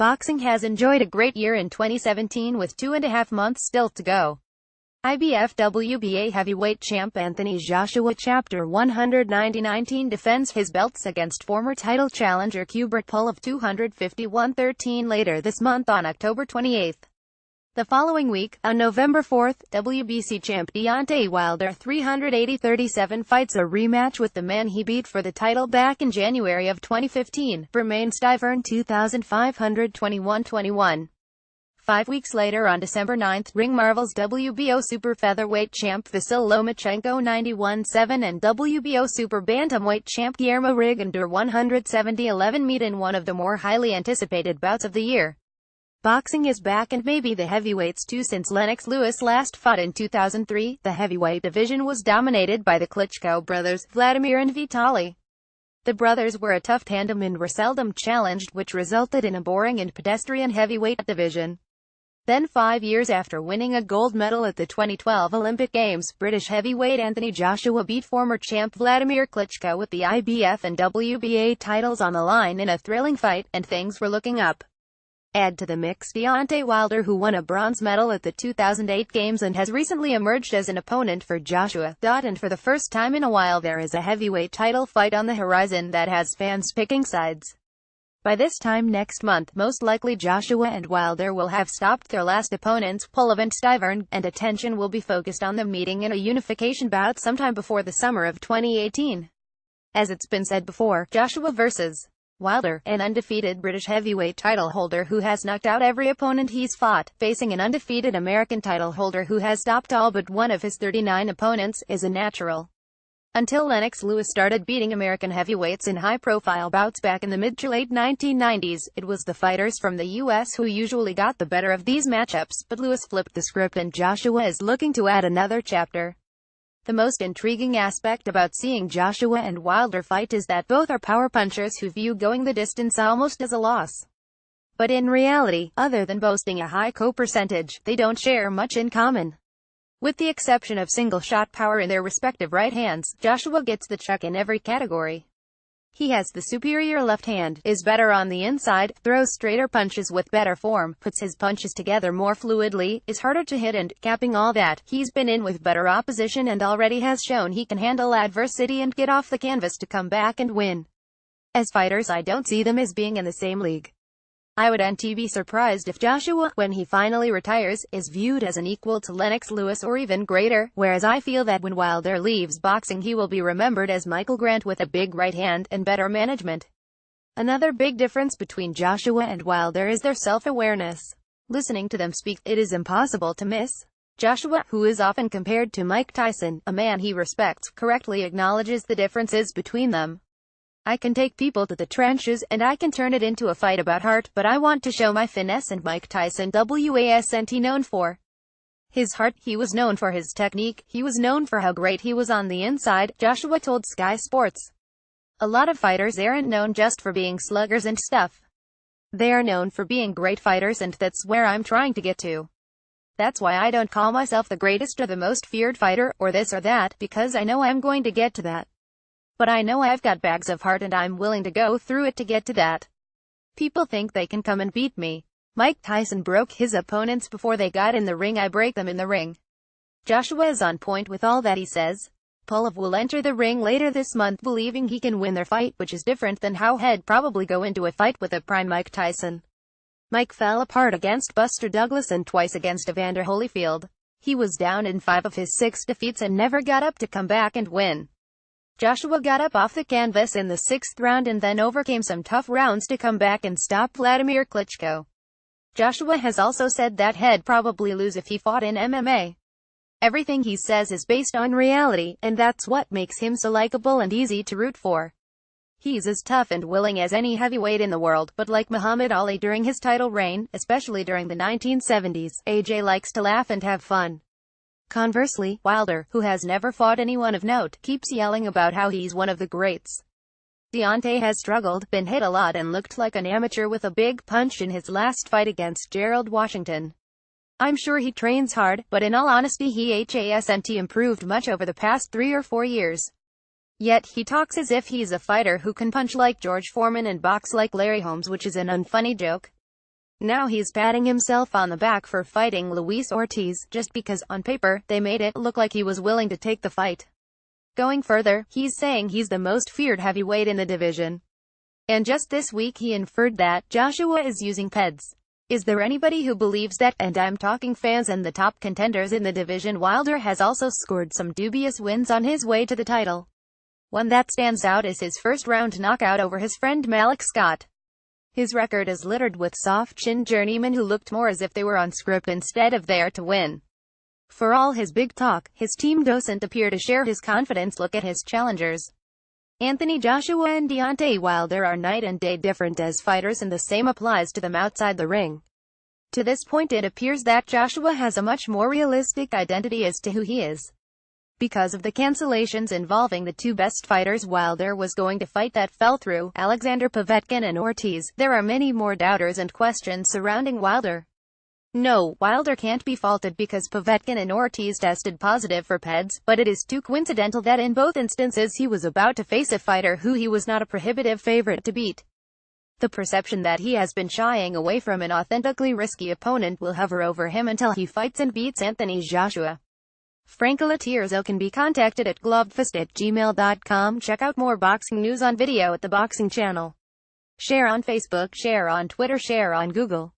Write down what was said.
Boxing has enjoyed a great year in 2017 with 2.5 months still to go. IBFWBA heavyweight champ Anthony Joshua Chapter 119 defends his belts against former title challenger Kubrat Pulev 251-13 later this month on October 28. The following week, on November 4, WBC champ Deontay Wilder 380-37 fights a rematch with the man he beat for the title back in January of 2015, Bermane Stiverne 2521-21. 5 weeks later on December 9, Ring Marvel's WBO super featherweight champ Vasyl Lomachenko 91-7 and WBO super bantamweight champ Guillermo Rigondeaux 170-11 meet in one of the more highly anticipated bouts of the year. Boxing is back and maybe the heavyweights too. Since Lennox Lewis last fought in 2003, the heavyweight division was dominated by the Klitschko brothers, Vladimir and Vitaly. The brothers were a tough tandem and were seldom challenged, which resulted in a boring and pedestrian heavyweight division. Then 5 years after winning a gold medal at the 2012 Olympic Games, British heavyweight Anthony Joshua beat former champ Vladimir Klitschko with the IBF and WBA titles on the line in a thrilling fight, and things were looking up. Add to the mix Deontay Wilder, who won a bronze medal at the 2008 Games and has recently emerged as an opponent for Joshua. And for the first time in a while there is a heavyweight title fight on the horizon that has fans picking sides. By this time next month, most likely Joshua and Wilder will have stopped their last opponents, Pulev and Stiverne, and attention will be focused on them meeting in a unification bout sometime before the summer of 2018. As it's been said before, Joshua vs. Wilder, an undefeated British heavyweight title holder who has knocked out every opponent he's fought, facing an undefeated American title holder who has stopped all but one of his 39 opponents, is a natural. Until Lennox Lewis started beating American heavyweights in high-profile bouts back in the mid to late 1990s, it was the fighters from the US who usually got the better of these matchups, but Lewis flipped the script and Joshua is looking to add another chapter. The most intriguing aspect about seeing Joshua and Wilder fight is that both are power punchers who view going the distance almost as a loss. But in reality, other than boasting a high KO percentage, they don't share much in common. With the exception of single-shot power in their respective right hands, Joshua gets the check in every category. He has the superior left hand, is better on the inside, throws straighter punches with better form, puts his punches together more fluidly, is harder to hit, and, capping all that, he's been in with better opposition and already has shown he can handle adversity and get off the canvas to come back and win. As fighters, I don't see them as being in the same league. I would be surprised if Joshua, when he finally retires, is viewed as an equal to Lennox Lewis or even greater, whereas I feel that when Wilder leaves boxing he will be remembered as Michael Grant with a big right hand and better management. Another big difference between Joshua and Wilder is their self-awareness. Listening to them speak, it is impossible to miss. Joshua, who is often compared to Mike Tyson, a man he respects, correctly acknowledges the differences between them. I can take people to the trenches, and I can turn it into a fight about heart, but I want to show my finesse, and Mike Tyson wasn't known for his heart, he was known for his technique, he was known for how great he was on the inside, Joshua told Sky Sports. A lot of fighters aren't known just for being sluggers and stuff. They are known for being great fighters, and that's where I'm trying to get to. That's why I don't call myself the greatest or the most feared fighter, or this or that, because I know I'm going to get to that. But I know I've got bags of heart and I'm willing to go through it to get to that. People think they can come and beat me. Mike Tyson broke his opponents before they got in the ring. I break them in the ring. Joshua is on point with all that he says. Pulev will enter the ring later this month believing he can win their fight, which is different than how he'd probably go into a fight with a prime Mike Tyson. Mike fell apart against Buster Douglas and twice against Evander Holyfield. He was down in 5 of his 6 defeats and never got up to come back and win. Joshua got up off the canvas in the 6th round and then overcame some tough rounds to come back and stop Vladimir Klitschko. Joshua has also said that he'd probably lose if he fought in MMA. Everything he says is based on reality, and that's what makes him so likable and easy to root for. He's as tough and willing as any heavyweight in the world, but like Muhammad Ali during his title reign, especially during the 1970s, AJ likes to laugh and have fun. Conversely, Wilder, who has never fought anyone of note, keeps yelling about how he's one of the greats. Deontay has struggled, been hit a lot and looked like an amateur with a big punch in his last fight against Gerald Washington. I'm sure he trains hard, but in all honesty he hasn't improved much over the past 3 or 4 years. Yet he talks as if he's a fighter who can punch like George Foreman and box like Larry Holmes, which is an unfunny joke. Now he's patting himself on the back for fighting Luis Ortiz, just because, on paper, they made it look like he was willing to take the fight. Going further, he's saying he's the most feared heavyweight in the division. And just this week he inferred that Joshua is using PEDs. Is there anybody who believes that? And I'm talking fans and the top contenders in the division. Wilder has also scored some dubious wins on his way to the title. One that stands out is his first-round knockout over his friend Malik Scott. His record is littered with soft-chin journeymen who looked more as if they were on script instead of there to win. For all his big talk, his team doesn't appear to share his confidence. Look at his challengers. Anthony Joshua and Deontay Wilder are night and day different as fighters, and the same applies to them outside the ring. To this point it appears that Joshua has a much more realistic identity as to who he is. Because of the cancellations involving the two best fighters Wilder was going to fight that fell through, Alexander Povetkin and Ortiz, there are many more doubters and questions surrounding Wilder. No, Wilder can't be faulted because Povetkin and Ortiz tested positive for PEDs, but it is too coincidental that in both instances he was about to face a fighter who he was not a prohibitive favorite to beat. The perception that he has been shying away from an authentically risky opponent will hover over him until he fights and beats Anthony Joshua. Frank Letierzo can be contacted at glovefist@gmail.com. Check out more boxing news on video at the Boxing Channel. Share on Facebook, share on Twitter, share on Google.